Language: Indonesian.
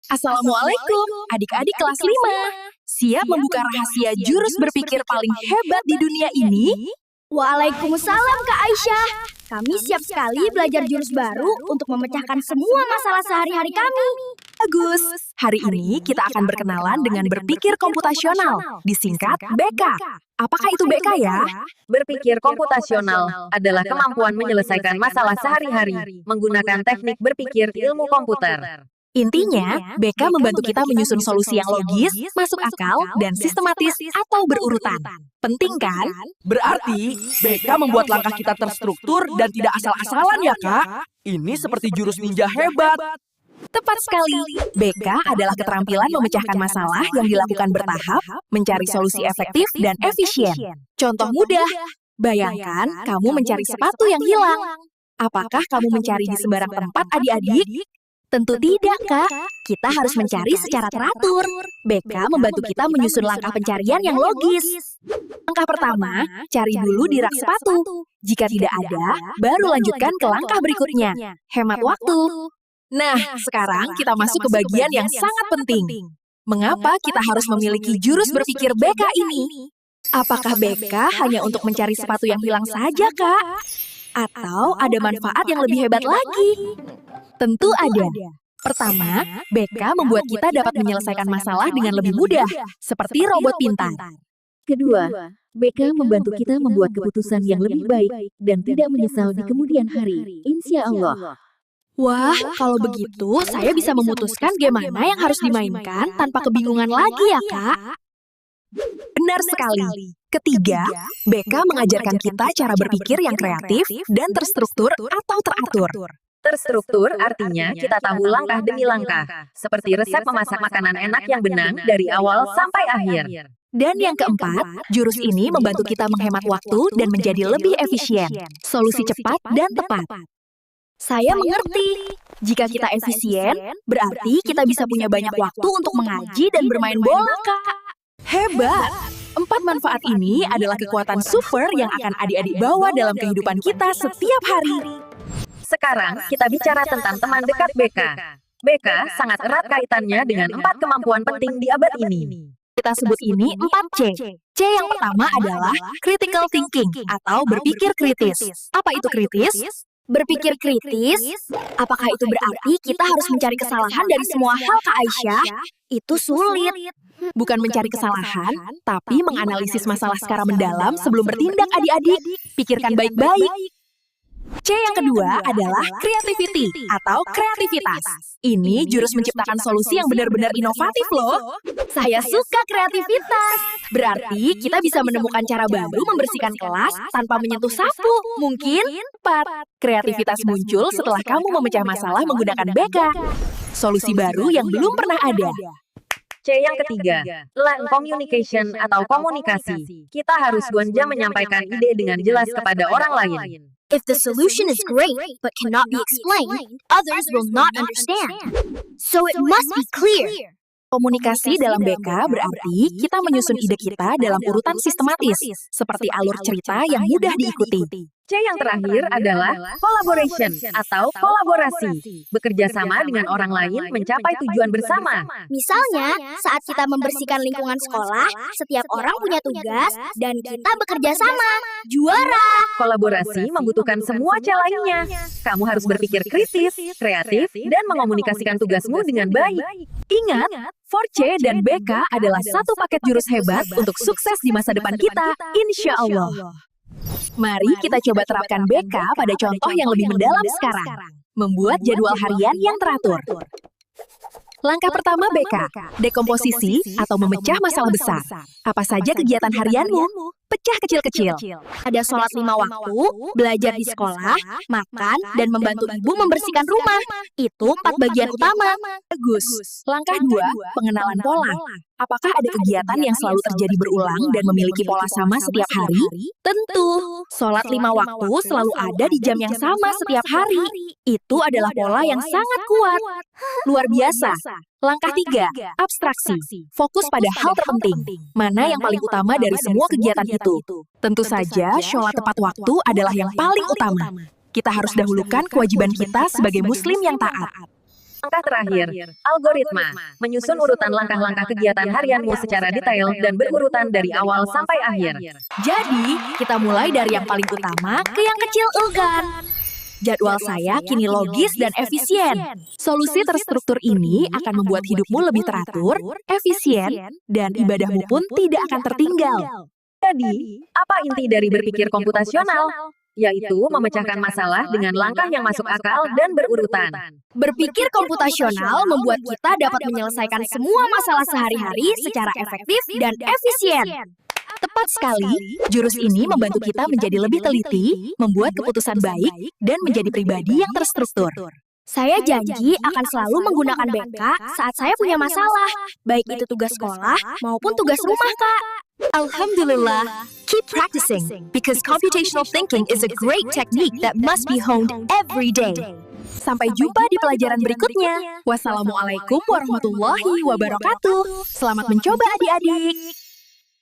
Assalamualaikum, adik-adik kelas 5. Siap membuka rahasia jurus berpikir paling hebat di dunia ini? Waalaikumsalam Kak Aisyah. Kami siap sekali belajar jurus baru untuk memecahkan semua masalah sehari-hari kami. Bagus. Hari ini kita akan berkenalan dengan berpikir komputasional, disingkat BK. Apakah itu BK ya? Berpikir komputasional adalah kemampuan menyelesaikan masalah sehari-hari menggunakan teknik berpikir ilmu komputer. Intinya, BK membantu kita menyusun solusi yang logis, masuk akal, dan sistematis atau berurutan. Penting kan? Berarti, BK membuat langkah kita terstruktur dan tidak asal-asalan ya, Kak? Ini seperti jurus ninja hebat. Tepat sekali. BK adalah keterampilan memecahkan masalah yang dilakukan bertahap, mencari solusi efektif dan efisien. Contoh mudah, bayangkan kamu mencari sepatu yang hilang. Apakah kamu mencari di sembarang tempat adik-adik? Tentu tidak, Kak. Kita harus mencari secara teratur. BK membantu kita menyusun langkah pencarian yang logis. Langkah pertama, cari dulu di rak sepatu. Jika tidak ada, baru lanjutkan ke langkah berikutnya. Hemat waktu. Nah, sekarang kita masuk ke bagian yang sangat penting. Mengapa kita harus memiliki jurus berpikir BK ini? Apakah BK hanya untuk mencari sepatu yang hilang saja, Kak? Atau ada manfaat yang lebih hebat lagi? Tentu ada. Pertama, BK membuat kita dapat menyelesaikan masalah dengan lebih mudah, seperti robot pintar. Kedua, BK membantu kita membuat keputusan yang lebih baik dan tidak menyesal di kemudian hari, insya Allah. Wah, kalau begitu saya bisa memutuskan game mana yang harus dimainkan tanpa kebingungan lagi ya, Kak? Benar sekali. Ketiga, BK mengajarkan kita cara berpikir yang kreatif dan terstruktur atau teratur. Terstruktur artinya kita tahu langkah demi langkah, seperti resep memasak makanan enak yang benang dari awal sampai akhir. Dan yang keempat, jurus ini membantu kita menghemat waktu dan menjadi lebih efisien. Solusi cepat dan tepat. Saya mengerti. Jika kita efisien, berarti kita bisa punya banyak waktu untuk mengaji dan bermain bola, Kak. Hebat! 4 manfaat ini adalah kekuatan super yang akan adik-adik bawa dalam kehidupan kita setiap hari. Sekarang kita bicara tentang teman dekat BK. BK sangat erat kaitannya dengan 4 kemampuan penting di abad ini. Kita sebut ini 4C. C yang pertama adalah critical thinking atau berpikir kritis. Apa itu kritis? Berpikir kritis? Apakah itu berarti kita harus mencari kesalahan dari semua hal, Kak Aisyah? Itu sulit. Bukan mencari kesalahan, tapi menganalisis masalah secara mendalam sebelum bertindak, adik-adik. Pikirkan baik-baik. C yang kedua adalah creativity atau kreativitas. Ini jurus menciptakan solusi yang benar-benar inovatif loh. Saya suka kreativitas. Berarti kita bisa menemukan cara baru membersihkan kelas tanpa menyentuh sapu. Mungkin 4. Kreativitas muncul setelah kamu memecah masalah menggunakan BK. Solusi baru yang belum pernah ada. C yang ketiga, learn communication atau komunikasi. Kita harus gonja menyampaikan ide dengan jelas kepada orang lain. If the solution is great but cannot be explained, others will not understand. So it must be clear. Komunikasi dalam BK berarti kita menyusun ide kita dalam urutan sistematis, seperti alur cerita yang mudah diikuti. C yang terakhir adalah collaboration atau kolaborasi. Bekerja sama dengan orang lain mencapai tujuan bersama. Misalnya, saat kita membersihkan lingkungan sekolah, setiap orang punya tugas dan kita bekerja sama. Juara! Kolaborasi membutuhkan semua C lainnya. Kamu harus berpikir kritis, kreatif, dan mengomunikasikan tugasmu dengan baik. Ingat, 4C dan BK adalah satu paket jurus hebat untuk sukses di masa depan kita, insya Allah. Mari kita coba terapkan BK pada contoh yang lebih mendalam sekarang. Membuat jadwal harian yang teratur. Langkah pertama BK, dekomposisi atau memecah masalah besar. Apa saja kegiatan harianmu? Pecah kecil-kecil. Ada sholat 5 waktu, belajar di sekolah, makan, dan membantu ibu membersihkan rumah. Itu 4 bagian utama. Bagus. Langkah 2, pengenalan pola. Apakah ada kegiatan yang selalu terjadi berulang dan memiliki pola sama setiap hari? Tentu. Sholat 5 waktu selalu ada di jam yang sama setiap hari. Itu adalah pola yang sangat kuat. Luar biasa. Langkah 3, abstraksi. Fokus pada hal terpenting. Mana yang paling utama dari semua kegiatan itu? Tentu saja, sholat tepat waktu adalah yang paling utama. Kita harus dahulukan kewajiban kita sebagai muslim yang taat. Langkah terakhir, algoritma. Menyusun urutan langkah-langkah kegiatan harianmu secara detail dan berurutan dari awal sampai akhir. Jadi, kita mulai dari yang paling utama ke yang kecil enggan. Jadwal saya kini logis dan efisien. Solusi terstruktur ini akan membuat hidupmu lebih teratur, efisien, dan ibadahmu pun tidak akan tertinggal. Jadi, apa inti dari berpikir komputasional? Yaitu memecahkan masalah dengan langkah yang masuk akal dan berurutan. Berpikir komputasional membuat kita dapat menyelesaikan semua masalah sehari-hari secara efektif dan efisien. Tepat sekali, jurus ini membantu kita menjadi lebih teliti, membuat keputusan baik, dan menjadi pribadi yang terstruktur. Saya janji akan selalu menggunakan BK saat saya punya masalah, baik itu tugas sekolah maupun tugas rumah, Kak. Alhamdulillah, keep practicing, because computational thinking is a great technique that must be honed every day. Sampai jumpa di pelajaran berikutnya. Wassalamualaikum warahmatullahi wabarakatuh. Selamat mencoba adik-adik.